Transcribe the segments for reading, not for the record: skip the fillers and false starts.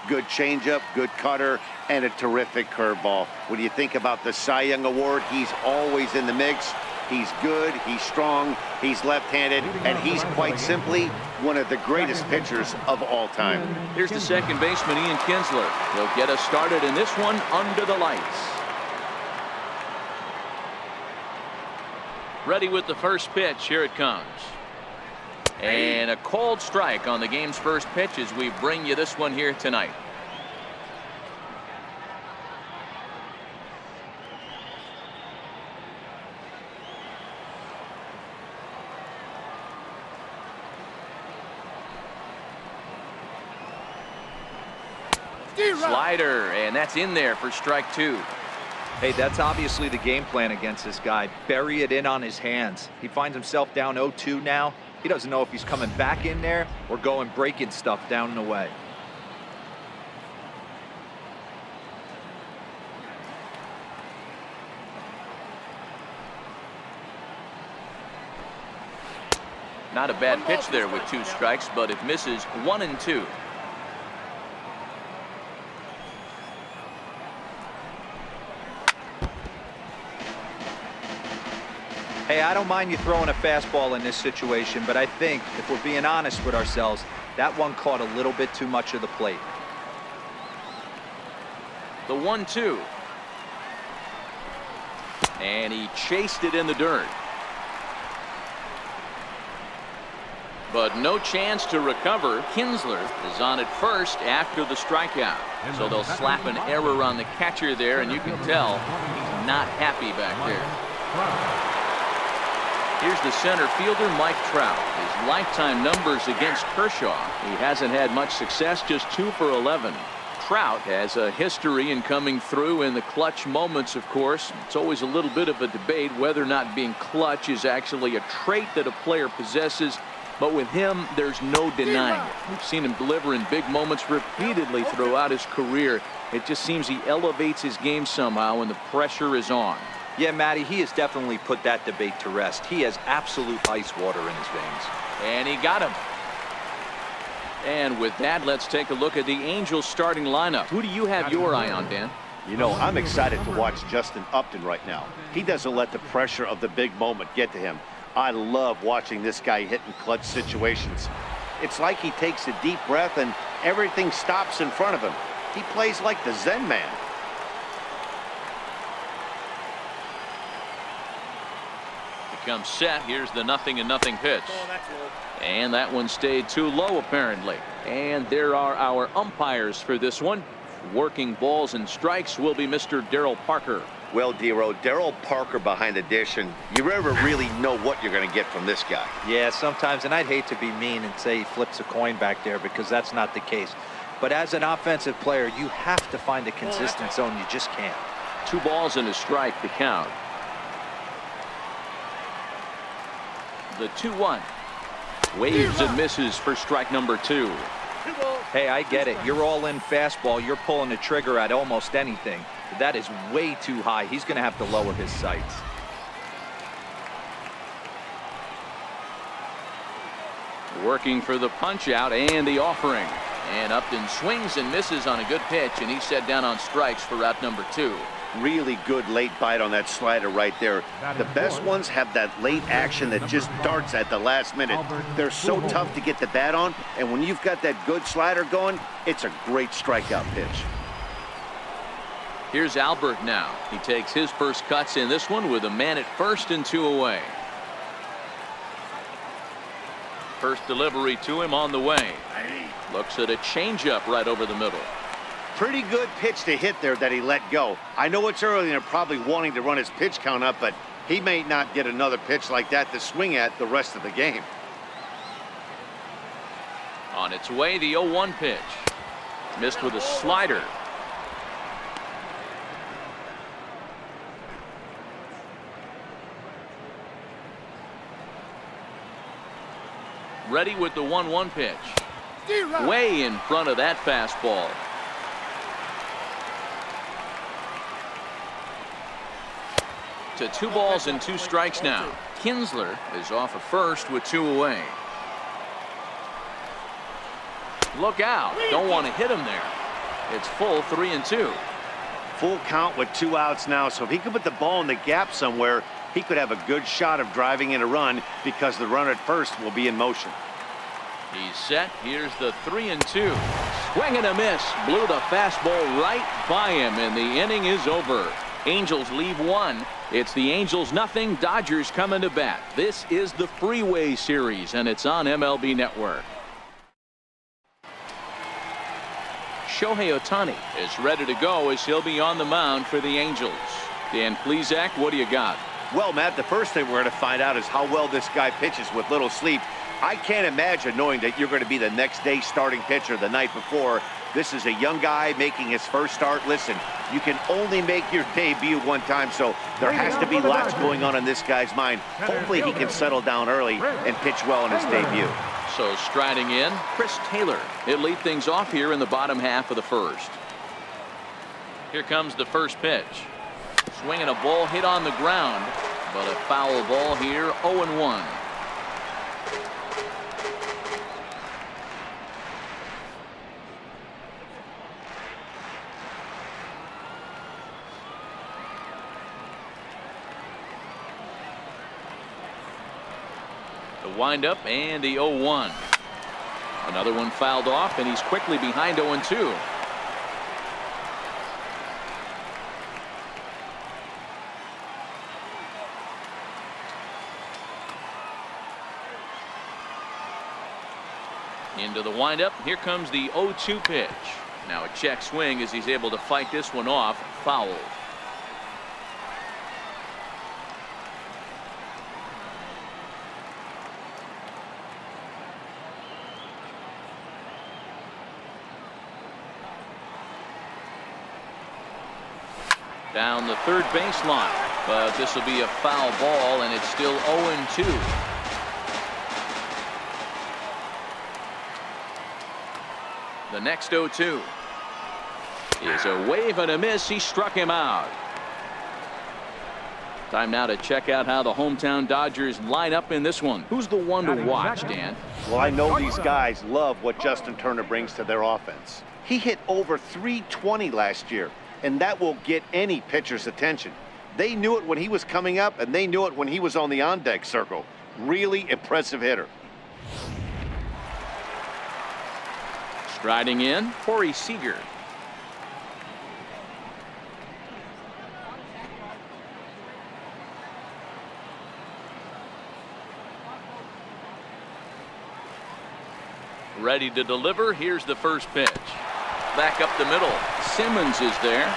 good changeup, good cutter, and a terrific curveball. When you think about the Cy Young Award, he's always in the mix. He's good, he's strong, he's left-handed, and he's quite simply one of the greatest pitchers of all time. Here's the second baseman, Ian Kinsler. He'll get us started in this one under the lights. Ready with the first pitch. Here it comes. And a cold strike on the game's first pitch as we bring you this one here tonight. Slider, and that's in there for strike two. Hey, that's obviously the game plan against this guy. Bury it in on his hands. He finds himself down 0-2 now. He doesn't know if he's coming back in there or going breaking stuff down and away. Not a bad pitch there with 2 strikes, but it misses 1-2. Hey, I don't mind you throwing a fastball in this situation, but I think, if we're being honest with ourselves, that one caught a little bit too much of the plate. The 1-2. And he chased it in the dirt. But no chance to recover. Kinsler is on at first after the strikeout. So they'll slap an error on the catcher there, and you can tell he's not happy back there. Here's the center fielder, Mike Trout. His lifetime numbers against Kershaw. He hasn't had much success, just 2 for 11. Trout has a history in coming through in the clutch moments, of course. It's always a little bit of a debate whether or not being clutch is actually a trait that a player possesses. But with him, there's no denying it. We've seen him deliver in big moments repeatedly throughout his career. It just seems he elevates his game somehow when the pressure is on. Yeah, Matty, he has definitely put that debate to rest. He has absolute ice water in his veins. And he got him. And with that, let's take a look at the Angels starting lineup. Who do you have your eye on, Dan? You know, I'm excited to watch Justin Upton right now. He doesn't let the pressure of the big moment get to him. I love watching this guy hit in clutch situations. It's like he takes a deep breath and everything stops in front of him. He plays like the Zen man. Comes set. Here's the 0-0 pitch. And that one stayed too low apparently. And there are our umpires for this one. Working balls and strikes will be Mr. Daryl Parker. Well, Dero, Daryl Parker behind the dish, and you never really know what you're going to get from this guy. Yeah, sometimes, and I'd hate to be mean and say he flips a coin back there because that's not the case. But as an offensive player, you have to find a consistent zone. You just can't. 2 balls and a strike to count. The 2-1. Waves and misses for strike number 2. Hey, I get it. You're all in fastball. You're pulling the trigger at almost anything. That is way too high. He's going to have to lower his sights. Working for the punch out and the offering. And Upton swings and misses on a good pitch, and he's set down on strikes for route number 2. Really good late bite on that slider right there. The best ones have that late action that just darts at the last minute. They're so tough to get the bat on, and when you've got that good slider going, it's a great strikeout pitch. Here's Albert now. He takes his first cuts in this one with a man at first and 2 away. First delivery to him on the way. Looks at a changeup right over the middle. Pretty good pitch to hit there that he let go. I know it's early and they're probably wanting to run his pitch count up, but he may not get another pitch like that to swing at the rest of the game. On its way, the 0-1 pitch. Missed with a slider. Ready with the 1-1 pitch. Way in front of that fastball. To 2 balls and 2 strikes now. Kinsler is off of first with 2 away. Look out. Don't want to hit him there. It's full 3-2. Full count with 2 outs now, so if he could put the ball in the gap somewhere, he could have a good shot of driving in a run because the runner at first will be in motion. He's set. Here's the 3-2. Swing and a miss. Blew the fastball right by him, and the inning is over. Angels leave 1. It's the Angels 0, Dodgers coming to bat. This is the Freeway Series, and it's on MLB Network. Shohei Ohtani is ready to go as he'll be on the mound for the Angels. Dan Plesac, what do you got? Well, Matt, the first thing we're going to find out is how well this guy pitches with little sleep. I can't imagine knowing that you're going to be the next day starting pitcher the night before. This is a young guy making his first start. Listen, you can only make your debut one time, so there has to be lots going on in this guy's mind. Hopefully he can settle down early and pitch well in his debut. So striding in, Chris Taylor. He'll lead things off here in the bottom half of the first. Here comes the first pitch. Swinging a ball hit on the ground, but a foul ball here, 0-1. The windup and the 0-1. Another one fouled off, and he's quickly behind 0-2. Into the windup. Here comes the 0-2 pitch. Now a check swing as he's able to fight this one off. Foul. Down the third baseline, but this will be a foul ball, and it's still 0-2. The next 0-2 is a wave and a miss. He struck him out. Time now to check out how the hometown Dodgers line up in this one. Who's the one to watch, Dan? Well, I know these guys love what Justin Turner brings to their offense. He hit over .320 last year, and that will get any pitcher's attention. They knew it when he was coming up, and they knew it when he was on the on-deck circle. Really impressive hitter. Striding in, Corey Seager. Ready to deliver. Here's the first pitch. Back up the middle. Simmons is there.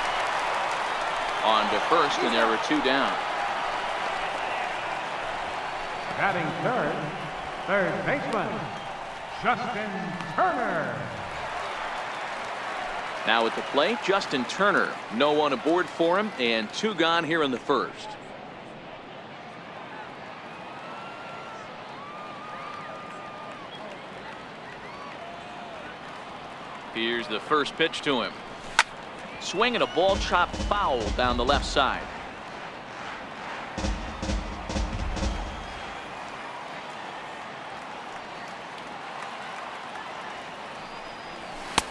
On to first, and there are 2 down. Batting third baseman, Justin Turner. Now at the plate, Justin Turner. No one aboard for him, and 2 gone here in the first. Here's the first pitch to him. Swinging a ball chopped foul down the left side.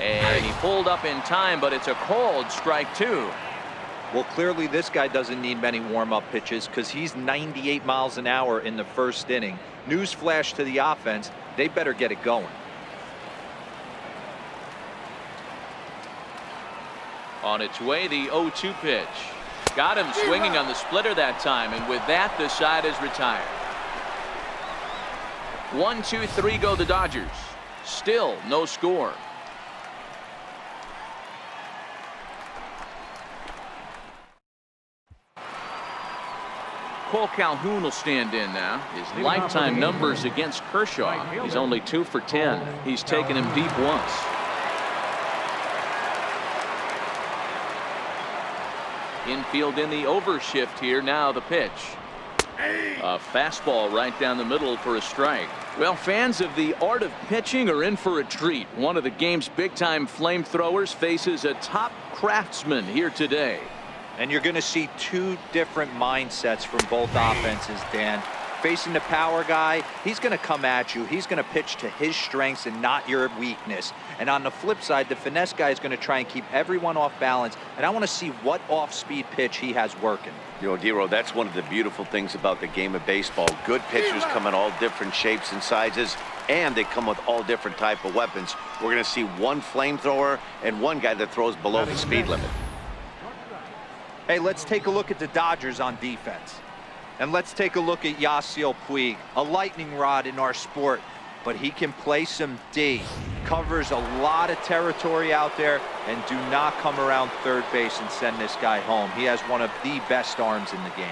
And he pulled up in time, but it's a called strike 2. Well, clearly this guy doesn't need many warm-up pitches because he's 98 miles an hour in the first inning. Newsflash to the offense, they better get it going. On its way, the 0-2 pitch. Got him swinging on the splitter that time, and with that, the side is retired. 1, 2, 3 go the Dodgers. Still no score. Cole Calhoun will stand in now. His lifetime numbers against Kershaw. He's only 2 for 10. He's taken him deep once. Infield in the overshift here. Now the pitch. A fastball right down the middle for a strike. Well, fans of the art of pitching are in for a treat. One of the game's big-time flamethrowers faces a top craftsman here today. And you're going to see 2 different mindsets from both offenses, Dan. Facing the power guy, he's going to come at you. He's going to pitch to his strengths and not your weakness. And on the flip side, the finesse guy is going to try and keep everyone off balance. And I want to see what off-speed pitch he has working. You know, Dero, that's one of the beautiful things about the game of baseball. Good pitchers come in all different shapes and sizes, and they come with all different type of weapons. We're going to see one flamethrower and one guy that throws below the speed limit. Hey, let's take a look at the Dodgers on defense. And let's take a look at Yasiel Puig, a lightning rod in our sport, but he can play some D. Covers a lot of territory out there, and do not come around third base and send this guy home. He has one of the best arms in the game.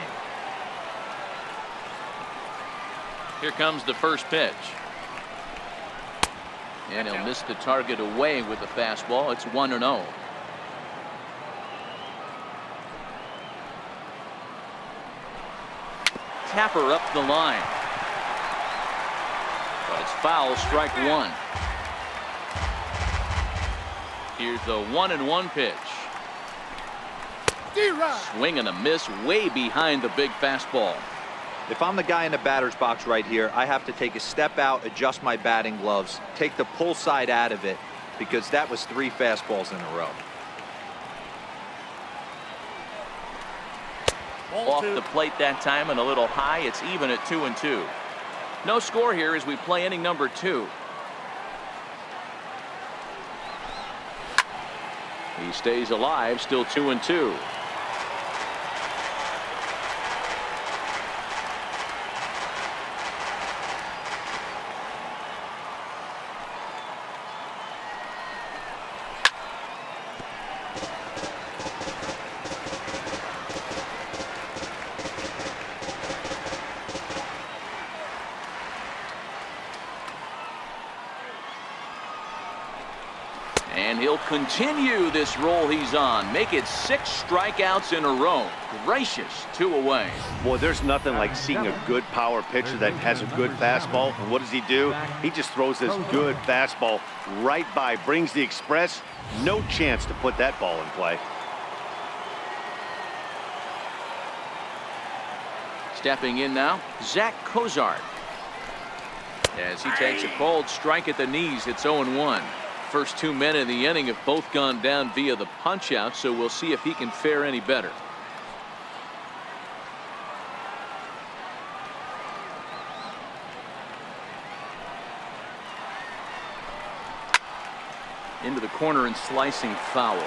Here comes the first pitch. And he'll miss the target away with the fastball. It's 1-0. Tapper up the line. But it's foul, strike one. Here's the 1-1 pitch. Swing and a miss way behind the big fastball. If I'm the guy in the batter's box right here, I have to take a step out, adjust my batting gloves, take the pull side out of it, because that was 3 fastballs in a row. Off the plate that time and a little high. It's even at 2-2. No score here as we play inning number 2. He stays alive, still 2-2. And he'll continue this roll he's on. Make it 6 strikeouts in a row. Gracious, 2 away. Boy, there's nothing like seeing a good power pitcher that has a good fastball. And what does he do? He just throws this good fastball right by, brings the express. No chance to put that ball in play. Stepping in now, Zach Cozart. As he takes a cold strike at the knees, it's 0-1. First 2 men in the inning have both gone down via the punch out, so we'll see if he can fare any better. Into the corner and slicing foul.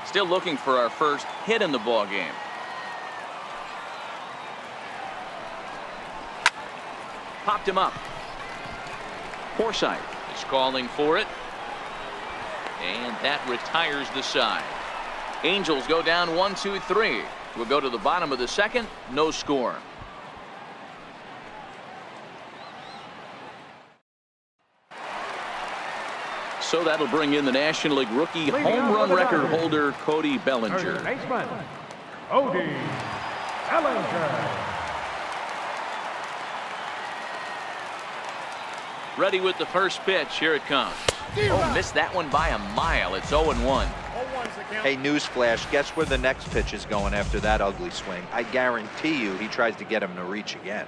Still looking for our first hit in the ball game. Popped him up. Forsythe is calling for it. And that retires the side. Angels go down 1-2-3. We'll go to the bottom of the second. No score. So that'll bring in the National League rookie home run record holder Cody Bellinger. Third baseman, Cody Bellinger. Ready with the first pitch. Here it comes. Oh, missed that one by a mile. It's 0-1. Hey, newsflash, guess where the next pitch is going after that ugly swing? I guarantee you he tries to get him to reach again.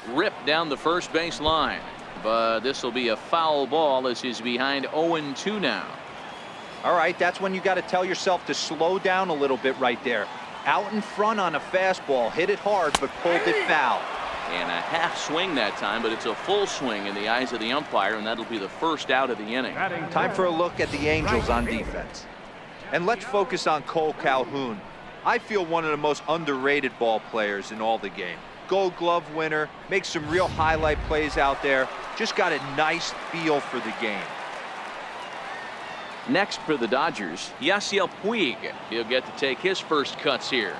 Ripped down the first base line. But this will be a foul ball as he's behind 0-2 now. All right, that's when you got to tell yourself to slow down a little bit right there. Out in front on a fastball, hit it hard, but pulled it foul. And a half swing that time, but it's a full swing in the eyes of the umpire, and that'll be the first out of the inning. Time for a look at the Angels on defense. And let's focus on Cole Calhoun. I feel one of the most underrated ball players in all the game. Gold Glove winner, makes some real highlight plays out there. Just got a nice feel for the game. Next for the Dodgers, Yasiel Puig. He'll get to take his first cuts here.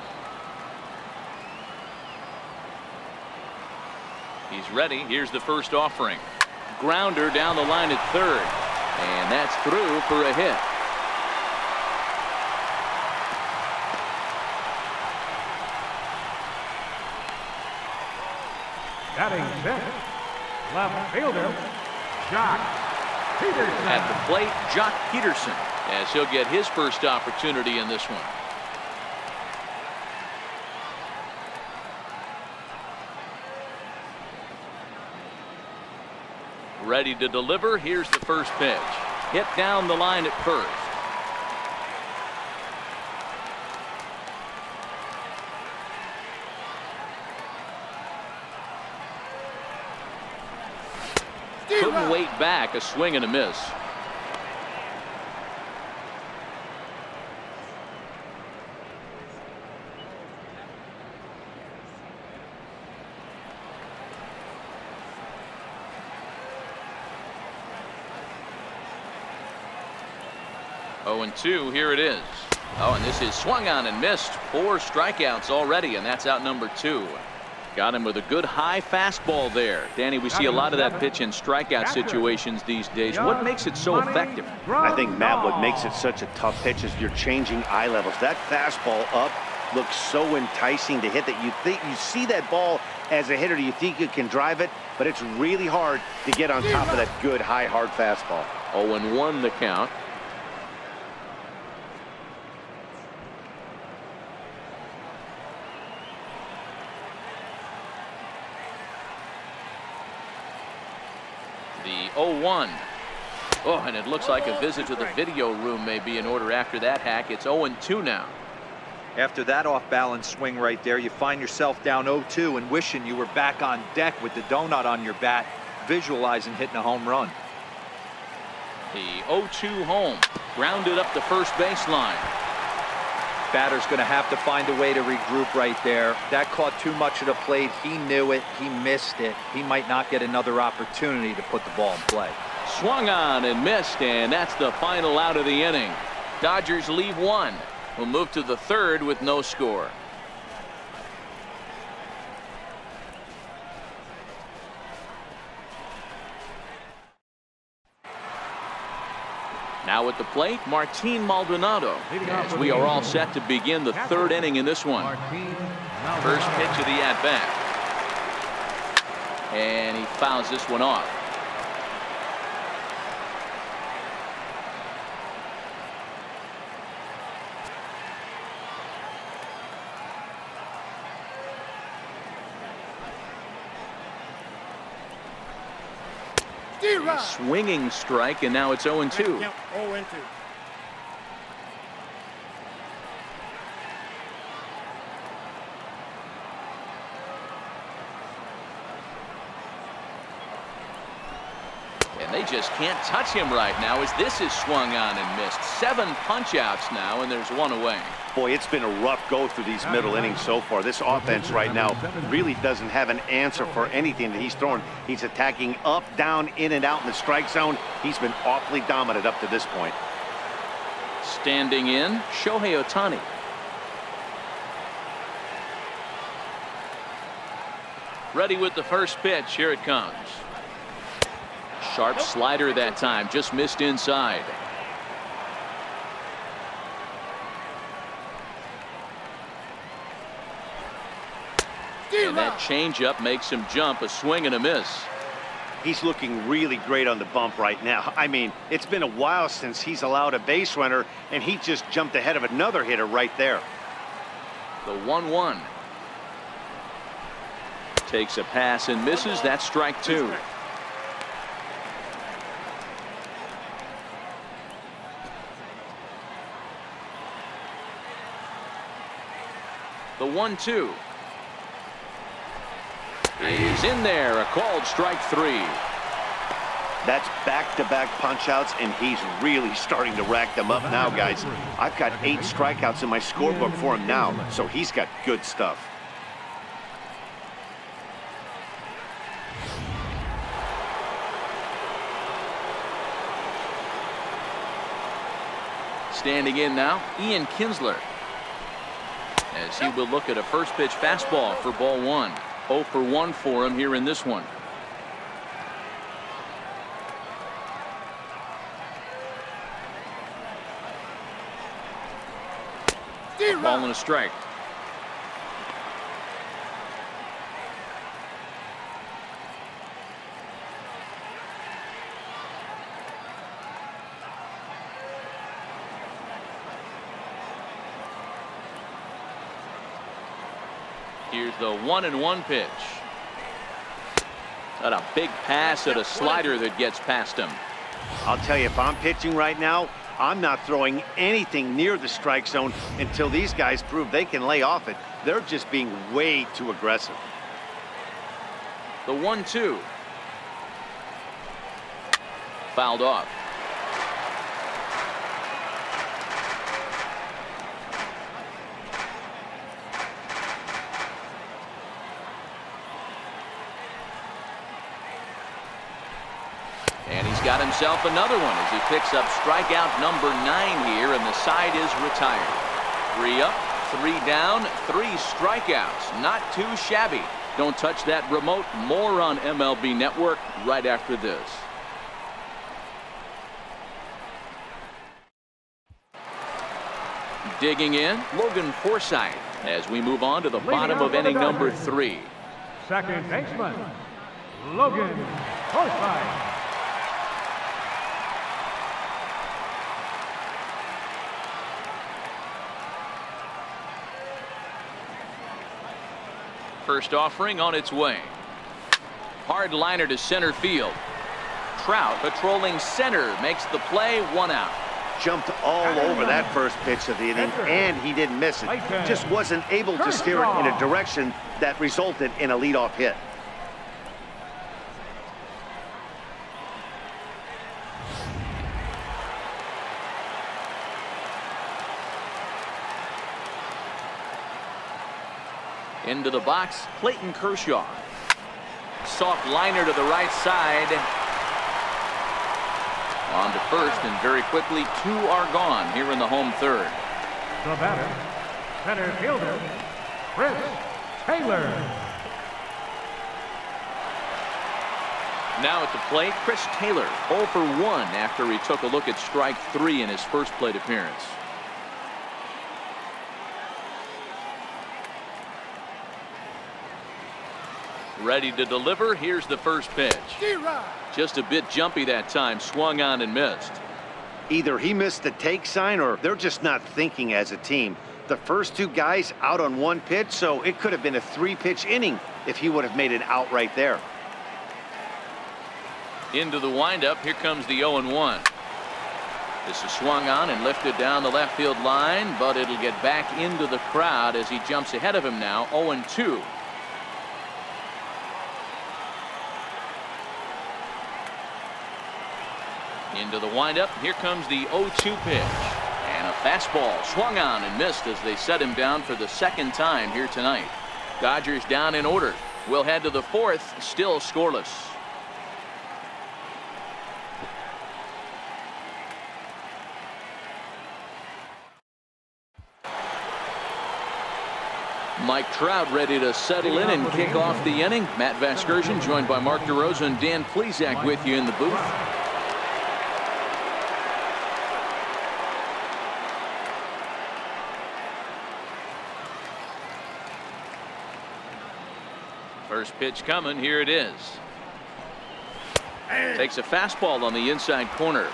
He's ready. Here's the first offering. Grounder down the line at third. And that's through for a hit. Batting center, left fielder, Jock Peterson. At the plate, Jock Peterson, as he'll get his first opportunity in this one. Ready to deliver. Here's the first pitch. Hit down the line at first. Couldn't wait back. A swing and a miss. Oh, and 2, here it is. Oh, and this is swung on and missed. 4 strikeouts already, and that's out number 2. Got him with a good high fastball there. Danny, we see a lot of that pitch in strikeout situations these days. What makes it so effective? I think, Matt, what makes it such a tough pitch is you're changing eye levels. That fastball up looks so enticing to hit that you see that ball as a hitter, you think you can drive it, but it's really hard to get on top of that good high hard fastball. 0-1 the count. The 0-1. Oh, and it looks like a visit to the video room may be in order after that hack. It's 0-2 now. After that off-balance swing right there, you find yourself down 0-2 and wishing you were back on deck with the donut on your bat, visualizing hitting a home run. The 0-2 home. Grounded up the first baseline. Batter's going to have to find a way to regroup right there. That caught too much of the plate. He knew it. He missed it. He might not get another opportunity to put the ball in play. Swung on and missed, and that's the final out of the inning. Dodgers leave 1. We'll move to the 3rd with no score. Now at the plate, Martin Maldonado, as we are all set to begin the 3rd inning in this one. First pitch of the at-bat. And he fouls this one off. A swinging strike, and now it's 0-2. 0-2. And they just can't touch him right now as this is swung on and missed. 7 punch-outs now, and there's 1 away. Boy, it's been a rough go through these middle innings so far. This offense right now really doesn't have an answer for anything that he's throwing. He's attacking up, down, in and out in the strike zone. He's been awfully dominant up to this point. Standing in, Shohei Ohtani. Ready with the first pitch. Here it comes. Sharp slider that time, just missed inside. And that changeup makes him jump. A swing and a miss. He's looking really great on the bump right now. I mean, it's been a while since he's allowed a base runner, and he just jumped ahead of another hitter right there. The 1-1. Takes a pass and misses. That's strike 2. The 1-2. He's in there. A called strike 3. That's back-to-back punch-outs, and he's really starting to rack them up now, guys. I've got 8 strikeouts in my scorebook for him now, so he's got good stuff. Standing in now, Ian Kinsler, as he will look at a first pitch fastball for ball 1. 0 for 1 for him here in this one. A ball and a strike. Here's the 1-1 pitch. Got a big pass at a slider that gets past him. I'll tell you, if I'm pitching right now, I'm not throwing anything near the strike zone until these guys prove they can lay off it. They're just being way too aggressive. The 1-2. Fouled off. And he's got himself another one as he picks up strikeout number 9 here, and the side is retired. 3 up, 3 down, 3 strikeouts. Not too shabby. Don't touch that remote. More on MLB Network right after this. Digging in, Logan Forsythe, as we move on to the bottom of inning number 3. Second baseman, Logan Forsythe. First offering on its way. Hard liner to center field. Trout patrolling center makes the play, 1 out. Jumped all over that first pitch of the inning, and he didn't miss it. Just wasn't able to steer it in a direction that resulted in a leadoff hit. Into the box, Clayton Kershaw. Soft liner to the right side. On to first, and very quickly 2 are gone here in the home third. The batter, center fielder, Chris Taylor. Now at the plate, Chris Taylor, 0 for 1 after he took a look at strike 3 in his first plate appearance. Ready to deliver. Here's the first pitch. Just a bit jumpy that time. Swung on and missed. Either he missed the take sign or they're just not thinking as a team. The first 2 guys out on 1 pitch, so it could have been a 3-pitch inning if he would have made it out right there. Into the windup. Here comes the 0-1. This is swung on and lifted down the left field line, but it'll get back into the crowd as he jumps ahead of him now. 0-2. Into the windup. Here comes the 0-2 pitch. And a fastball swung on and missed as they set him down for the second time here tonight. Dodgers down in order. We'll head to the 4th, still scoreless. Mike Trout ready to settle in and kick off the inning. Matt Vasgersian joined by Mark DeRosa and Dan Plesac with you in the booth. First pitch coming. Here it is. Takes a fastball on the inside corner.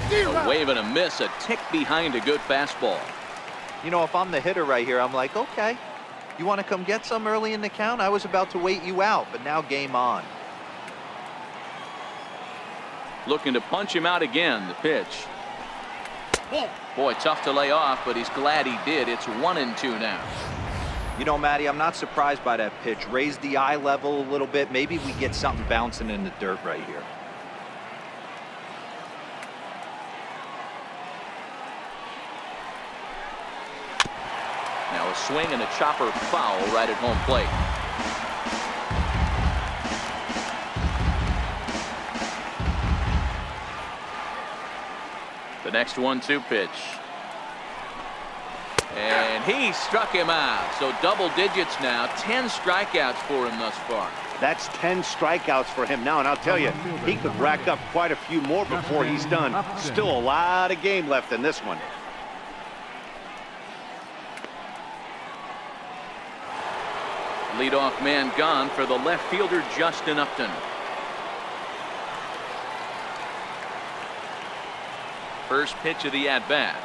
A wave and a miss, a tick behind a good fastball. You know, if I'm the hitter right here, I'm like, okay, you want to come get some early in the count? I was about to wait you out, but now game on. Looking to punch him out again. The pitch. Boy, tough to lay off, but he's glad he did. It's 1-2 now. You know, Matty, I'm not surprised by that pitch. Raise the eye level a little bit. Maybe we get something bouncing in the dirt right here. Now a swing and a chopper foul right at home plate. The next 1-2 pitch. And he struck him out. So double digits now. 10 strikeouts for him thus far. That's 10 strikeouts for him now, and I'll tell you, he could rack up quite a few more before he's done. Still a lot of game left in this one. Leadoff man gone for the left fielder, Justin Upton. First pitch of the at-bat.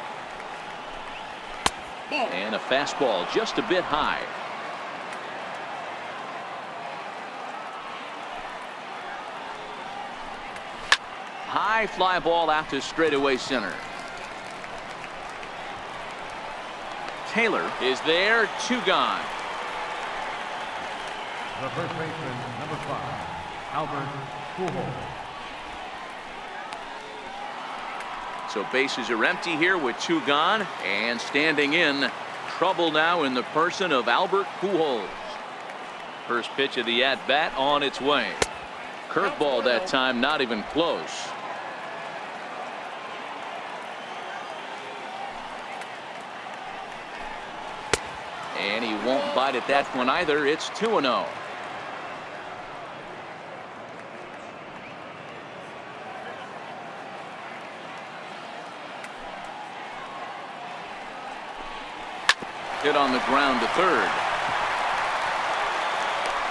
And a fastball just a bit high. High fly ball out to straightaway center. Taylor is there, 2 gone. The first baseman, number 5, Albert Pujols. So bases are empty here with 2 gone, and standing in, trouble now in the person of Albert Pujols. First pitch of the at-bat on its way. Curveball that time, not even close. And he won't bite at that one either. It's 2-0. Hit on the ground to third.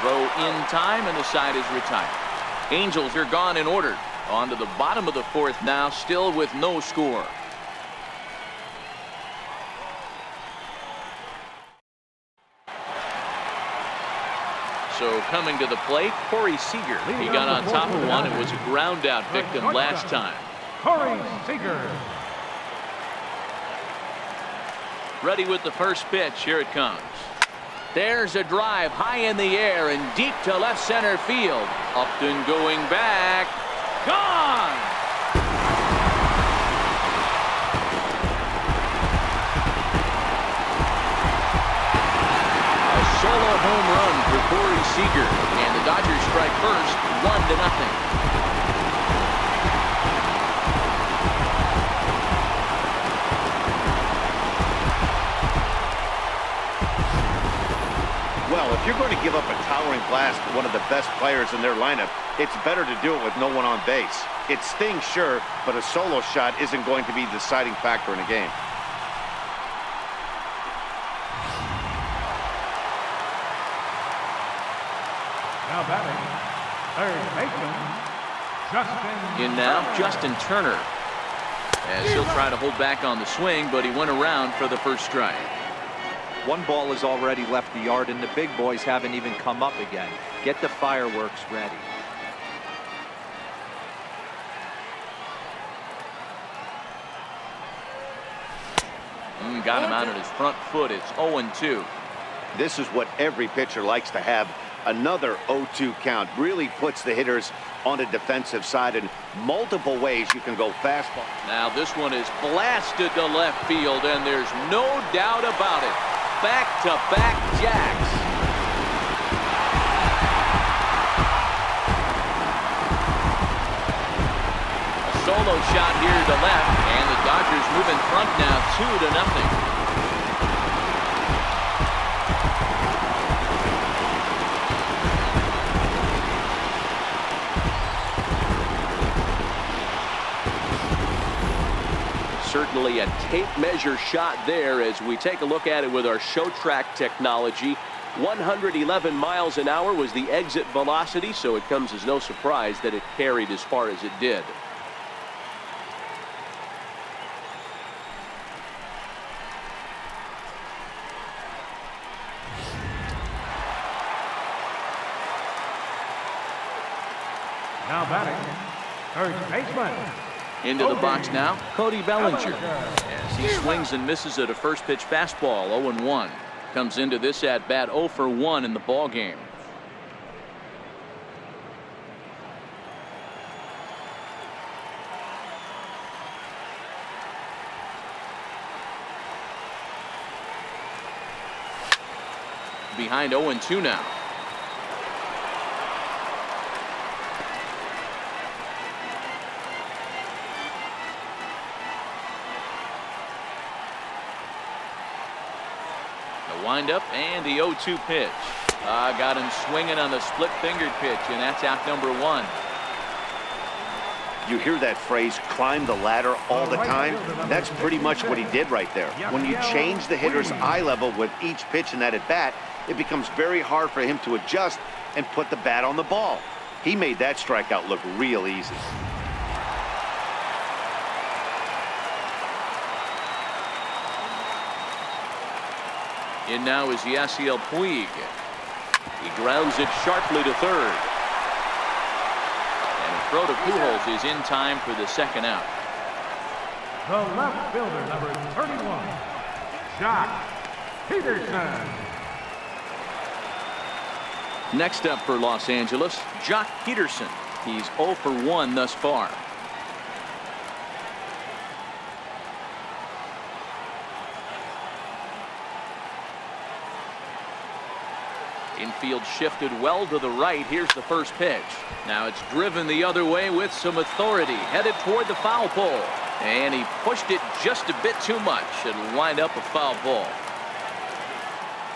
Throw in time, and the side is retired. Angels are gone in order. On to the bottom of the 4th now, still with no score. So coming to the plate, Corey Seager. He got on top of one and was a ground out victim last time. Corey Seager. Ready with the first pitch. Here it comes. There's a drive high in the air and deep to left center field. Upton going back. Gone! A solo home run for Corey Seager. And the Dodgers strike first, 1-0. Well, if you're going to give up a towering blast to one of the best players in their lineup, it's better to do it with no one on base. It stings, sure, but a solo shot isn't going to be the deciding factor in a game. Now batting, third baseman, Justin. In now, Justin Turner. As he'll try to hold back on the swing, but he went around for the first strike. 1 ball has already left the yard, and the big boys haven't even come up again. Get the fireworks ready. Got him out at his front foot. It's 0-2. This is what every pitcher likes to have. Another 0-2 count really puts the hitters on a defensive side. In multiple ways you can go fastball. Now this one is blasted to left field, and there's no doubt about it. Back-to-back jacks. A solo shot here to left, and the Dodgers move in front now 2-0. Certainly a tape measure shot there as we take a look at it with our show track technology. 111 miles an hour was the exit velocity, so it comes as no surprise that it carried as far as it did. Now batting, third baseman. Into the box now, Cody Bellinger. As he swings and misses at a first pitch fastball, 0-1. Comes into this at bat 0 for 1 in the ball game. Behind 0-2 now. Windup and the 0-2 pitch. Got him swinging on the split-fingered pitch, and that's out number 1. You hear that phrase, climb the ladder, all the time? That's pretty much what he did right there. When you change the hitter's eye level with each pitch in that at-bat, it becomes very hard for him to adjust and put the bat on the ball. He made that strikeout look real easy. In now is Yasiel Puig. He grounds it sharply to third. And a throw to Pujols is in time for the second out. The left fielder, number 31, Jock Peterson. Next up for Los Angeles, Jock Peterson. He's 0 for 1 thus far. Infield shifted well to the right. Here's the first pitch. Now it's driven the other way with some authority, headed toward the foul pole. And he pushed it just a bit too much. It'll wind up a foul ball.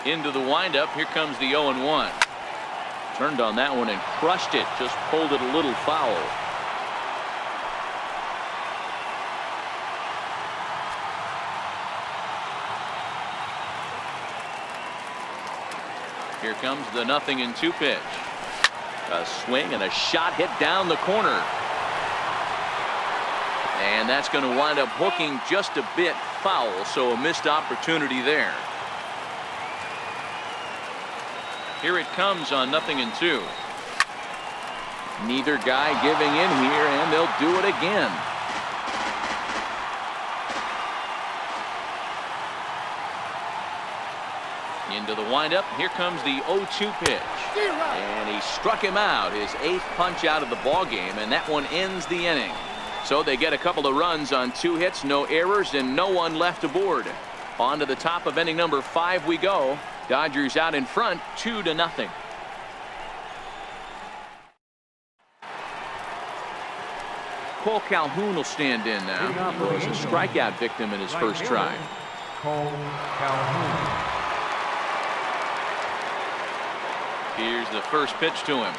Into the windup, here comes the 0-1. Turned on that one and crushed it, just pulled it a little foul. Here comes the 0-2 pitch. A swing and a shot hit down the corner. And that's going to wind up hooking just a bit foul, so a missed opportunity there. Here it comes on 0-2. Neither guy giving in here, and they'll do it again. Into the windup. Here comes the 0-2 pitch. And he struck him out, his 8th punch out of the ball game, and that one ends the inning. So they get a couple of runs on 2 hits, no errors, and no one left aboard. On to the top of inning number 5 we go. Dodgers out in front 2-0. Cole Calhoun will stand in now. He was a strikeout victim in his first try. Cole Calhoun. Here's the first pitch to him.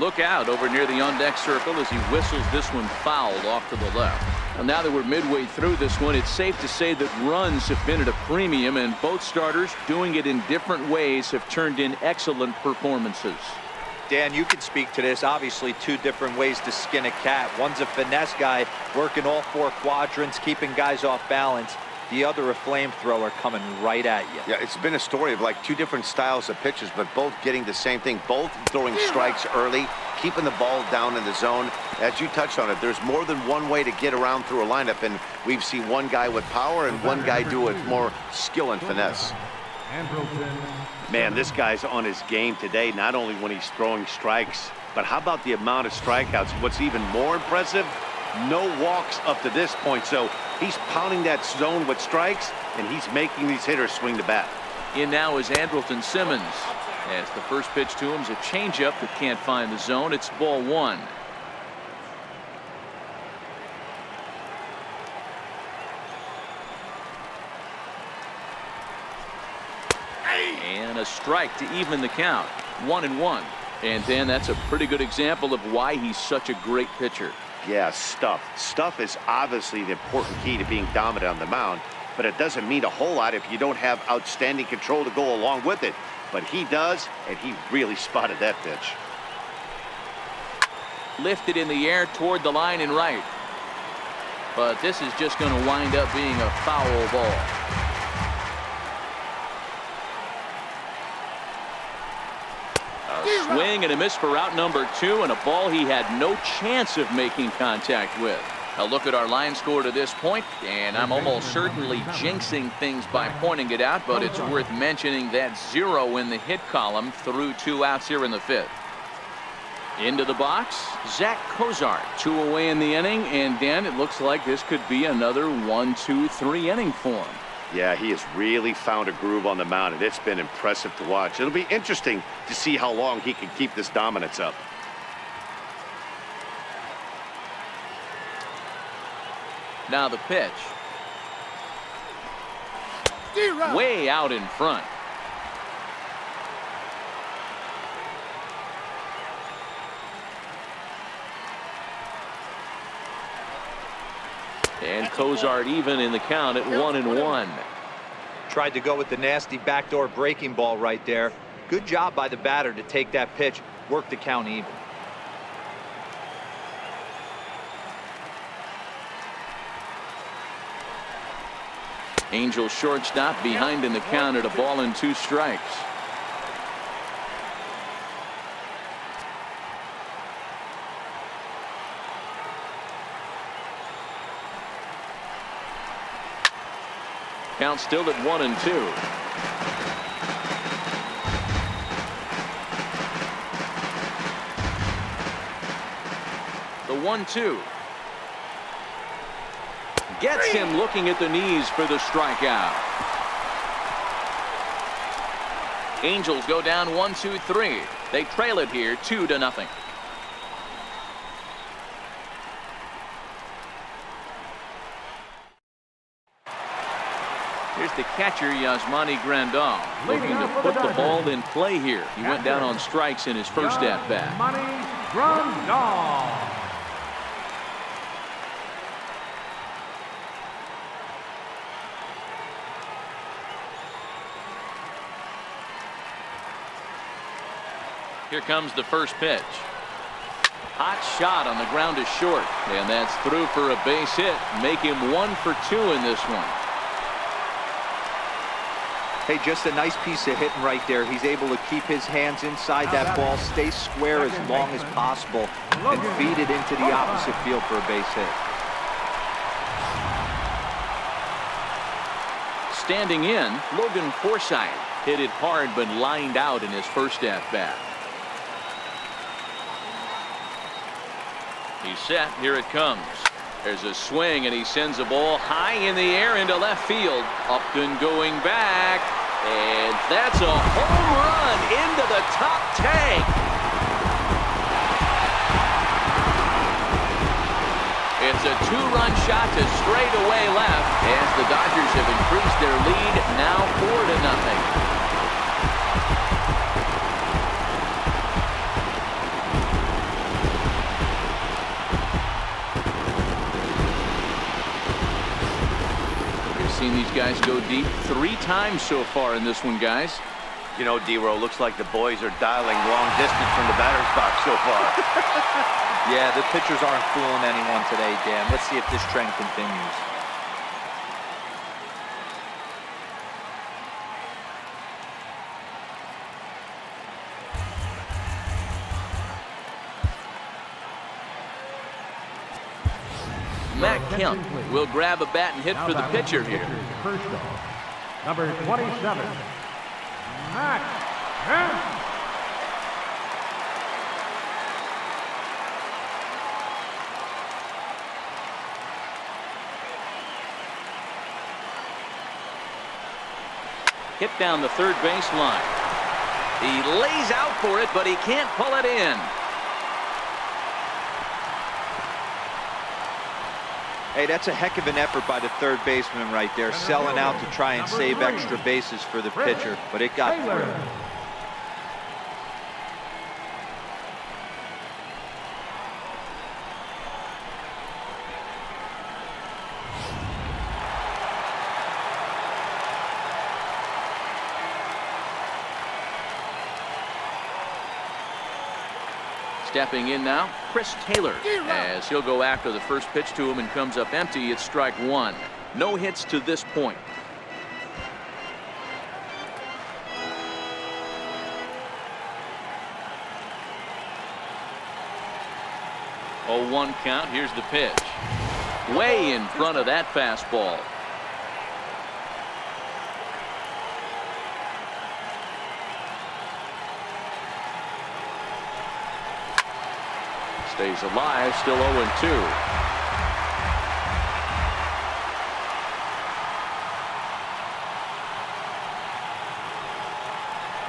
Look out over near the on-deck circle as he whistles this one fouled off to the left. Well, now that we're midway through this one, it's safe to say that runs have been at a premium, and both starters, doing it in different ways, have turned in excellent performances. Dan, you can speak to this. Obviously, 2 different ways to skin a cat. One's a finesse guy working all 4 quadrants, keeping guys off balance. The other a flamethrower coming right at you. Yeah, it's been a story of like 2 different styles of pitches, but both getting the same thing. Both throwing strikes early, keeping the ball down in the zone. As you touched on it, there's more than one way to get around through a lineup, and we've seen one guy with power and one guy do it more skill and finesse. Man, this guy's on his game today, not only when he's throwing strikes, but how about the amount of strikeouts? What's even more impressive, no walks up to this point. So he's pounding that zone with strikes, and he's making these hitters swing the bat. In now is Andrelton Simmons. As the first pitch to him is a changeup that can't find the zone. It's ball 1. And a strike to even the count. 1-1. And Dan, that's a pretty good example of why he's such a great pitcher. Yeah, stuff. Stuff is obviously the important key to being dominant on the mound, but it doesn't mean a whole lot if you don't have outstanding control to go along with it. But he does, and he really spotted that pitch. Lifted in the air toward the line and right. But this is just going to wind up being a foul ball. A swing and a miss for out number 2, and a ball he had no chance of making contact with. A look at our line score to this point, and I'm almost certainly jinxing things by pointing it out, but it's worth mentioning that 0 in the hit column through 2 outs here in the 5th. Into the box, Zach Cozart, 2 away in the inning, and Dan, it looks like this could be another 1-2-3 inning for him. Yeah, he has really found a groove on the mound, and it's been impressive to watch. It'll be interesting to see how long he can keep this dominance up. Now the pitch. Way out in front. And Cozart even in the count at 1-1. Tried to go with the nasty backdoor breaking ball right there. Good job by the batter to take that pitch, work the count even. Angels shortstop behind in the count at 1-2 strikes. Count still at 1-2. The 1-2. Gets him looking at the knees for the strikeout. Angels go down 1-2-3. They trail it here 2-0. Here's the catcher, Yasmani Grandal, looking to put the ball in play here. He went down on strikes in his first at-bat. Yasmani Grandal. Here comes the first pitch. Hot shot on the ground is short, and that's through for a base hit. Make him 1 for 2 in this one. Hey, just a nice piece of hitting right there. He's able to keep his hands inside that ball, stay square as long as possible, and feed it into the opposite field for a base hit. Standing in, Logan Forsythe hit it hard but lined out in his first at-bat. He's set. Here it comes. There's a swing, and he sends a ball high in the air into left field. Upton going back, and that's a home run into the top tank. It's a 2-run shot to straightaway left as the Dodgers have increased their lead now 4-0. Seen these guys go deep 3 times so far in this one, guys. You know, D-Row, looks like the boys are dialing long distance from the batter's box so far. Yeah, the pitchers aren't fooling anyone today, Dan. Let's see if this trend continues. Matt Kemp will grab a bat and hit for the pitcher here. First number 27, Matt Kemp. Hit down the third base line. He lays out for it, but he can't pull it in. Hey, that's a heck of an effort by the third baseman right there, selling out to try and save extra bases for the pitcher, but it got through. Stepping in now, Chris Taylor, as he'll go after the first pitch to him and comes up empty. It's strike 1. No hits to this point. Oh, 1 count. Here's the pitch. Way in front of that fastball. Stays alive, still 0-2.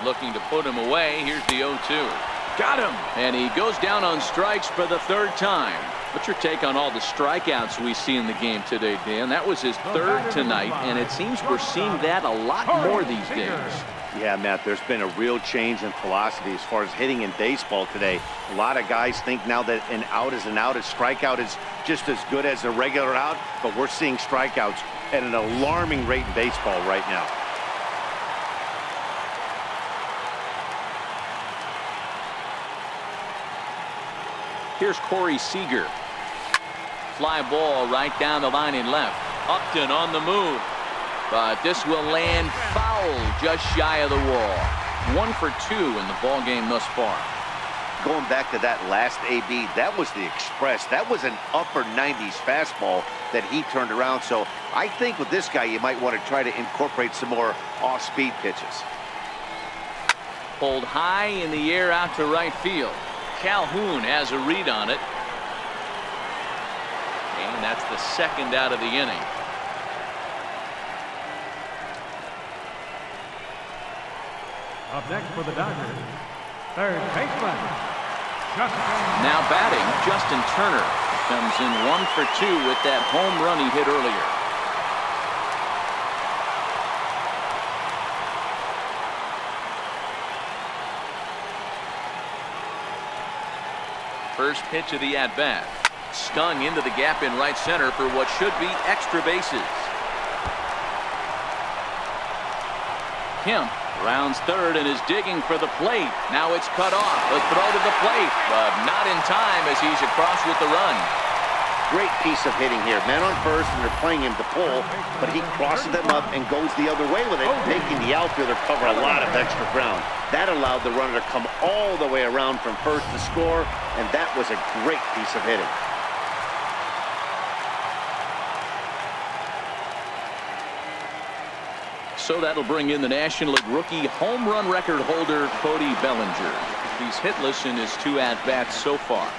Looking to put him away. Here's the 0-2. Got him! And he goes down on strikes for the 3rd time. What's your take on all the strikeouts we see in the game today, Dan? That was his 3rd tonight, and it seems we're seeing that a lot more these days. Yeah, Matt, there's been a real change in philosophy as far as hitting in baseball today. A lot of guys think now that an out is an out, a strikeout is just as good as a regular out, but we're seeing strikeouts at an alarming rate in baseball right now. Here's Corey Seager. Fly ball right down the line in left. Upton on the move. But this will land foul just shy of the wall. 1 for 2 in the ball game thus far. Going back to that last AB, that was the express. That was an upper 90s fastball that he turned around. So I think with this guy, you might want to try to incorporate some more off-speed pitches. Pulled high in the air out to right field. Calhoun has a read on it. And that's the second out of the inning. Up next for the Dodgers, third baseman, Justin. Now batting, Justin Turner comes in 1 for 2 with that home run he hit earlier. First pitch of the at-bat. Stung into the gap in right center for what should be extra bases. Kemp rounds third and is digging for the plate. Now it's cut off. The throw to the plate, but not in time as he's across with the run. Great piece of hitting here. Man on first, and they're playing him to pull, but he crosses them up and goes the other way with it, making the outfielder cover a lot of extra ground. That allowed the runner to come all the way around from first to score, and that was a great piece of hitting. So that'll bring in the National League rookie home run record holder Cody Bellinger. He's hitless in his 2 at-bats so far.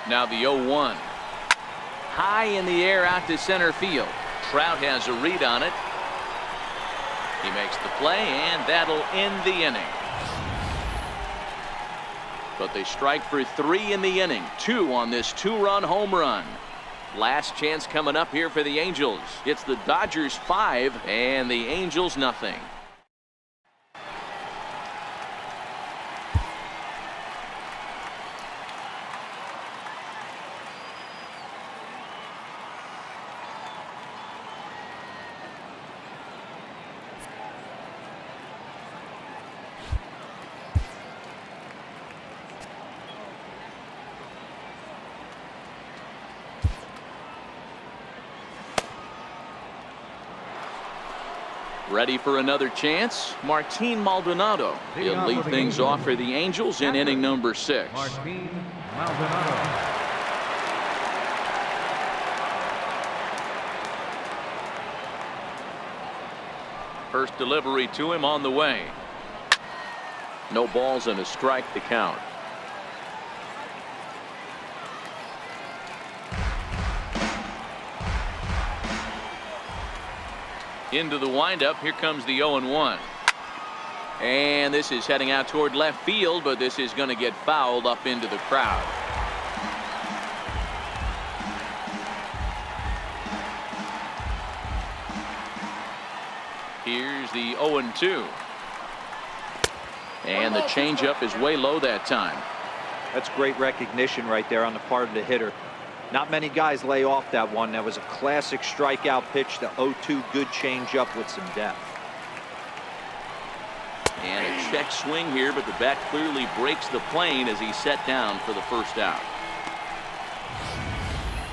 Now the 0-1. High in the air out to center field. Trout has a read on it. He makes the play, and that'll end the inning. But they strike for 3 in the inning. 2 on this 2-run home run. Last chance coming up here for the Angels. It's the Dodgers 5 and the Angels nothing. Ready for another chance? Martin Maldonado. He'll lead things off for the Angels in inning number 6. Martin Maldonado. First delivery to him on the way. No balls and a strike to count. Into the windup. Here comes the 0-1. And this is heading out toward left field, but this is going to get fouled up into the crowd. Here's the 0-2. And the changeup is way low that time. That's great recognition right there on the part of the hitter. Not many guys lay off that one. That was a classic strikeout pitch. The 0-2 good changeup with some depth. And a check swing here, but the bat clearly breaks the plane as he's set down for the first out.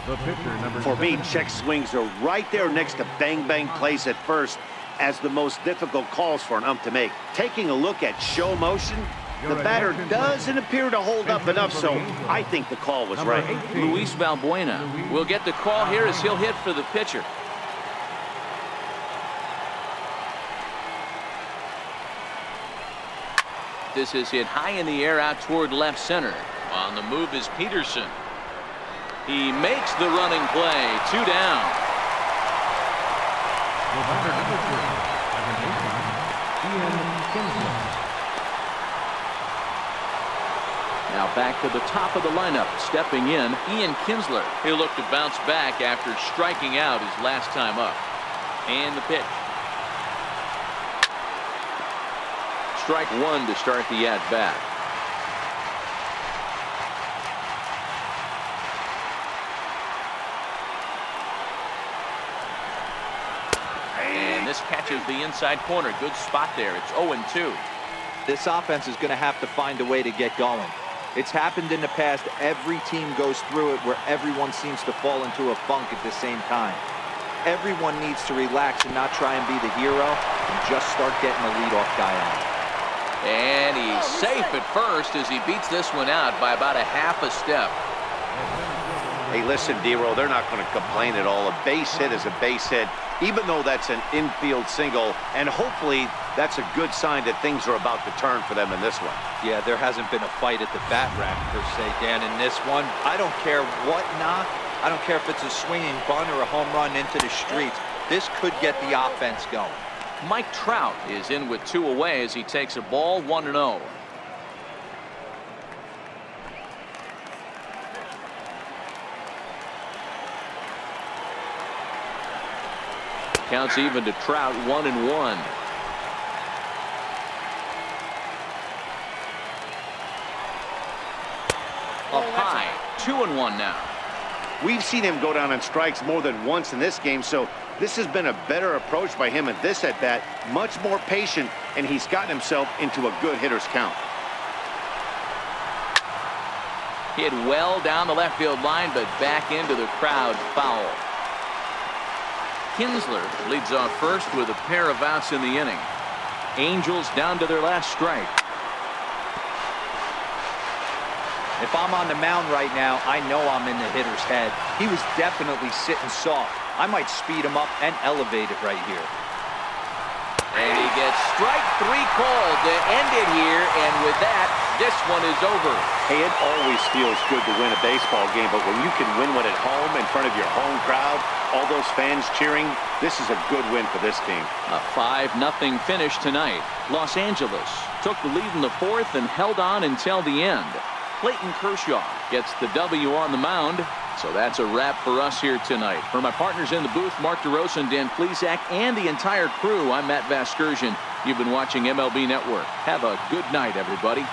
The pitcher, number For me, 7. check swings are right there next to bang-bang plays at first as the most difficult calls for an ump to make. Taking a look at show motion, the batter doesn't appear to hold up enough, so I think the call was right. Luis Valbuena will get the call here as he'll hit for the pitcher. This is hit high in the air out toward left center. On the move is Peterson. He makes the running play. 2 down. The batter, number 3, second baseman, Ian Kinsler. Now back to the top of the lineup. Stepping in, Ian Kinsler. He'll look to bounce back after striking out his last time up. And the pitch. Strike 1 to start the at-bat. And this catches the inside corner. Good spot there. It's 0-2. this offense is going to have to find a way to get going. It's happened in the past. Every team goes through it where everyone seems to fall into a funk at the same time. Everyone needs to relax and not try and be the hero and just start getting the leadoff guy on. And he's safe at first as he beats this one out by about a half a step. Hey, listen, D-Roll, they're not going to complain at all. A base hit is a base hit, even though that's an infield single. And hopefully that's a good sign that things are about to turn for them in this one. Yeah, there hasn't been a fight at the bat rack, per se, Dan, in this one. I don't care what knock. I don't care if it's a swinging bunt or a home run into the streets. This could get the offense going. Mike Trout is in with 2 away as he takes a ball, 1-0. Counts even to Trout, 1-1. Up high, 2-1 now. We've seen him go down on strikes more than once in this game, so this has been a better approach by him at this at-bat. Much more patient, and he's gotten himself into a good hitter's count. Hit well down the left field line, but back into the crowd, foul. Kinsler leads off first with a pair of outs in the inning. Angels down to their last strike. If I'm on the mound right now, I know I'm in the hitter's head. He was definitely sitting soft. I might speed him up and elevate it right here. And he gets strike 3 called to end it here, and with that, this one is over. Hey, it always feels good to win a baseball game, but when you can win one at home in front of your home crowd, all those fans cheering, this is a good win for this team. A 5-0 finish tonight. Los Angeles took the lead in the 4th and held on until the end. Clayton Kershaw gets the W on the mound. So that's a wrap for us here tonight. For my partners in the booth, Mark DeRosa and Dan Plesac, and the entire crew, I'm Matt Vasgersian. You've been watching MLB Network. Have a good night, everybody.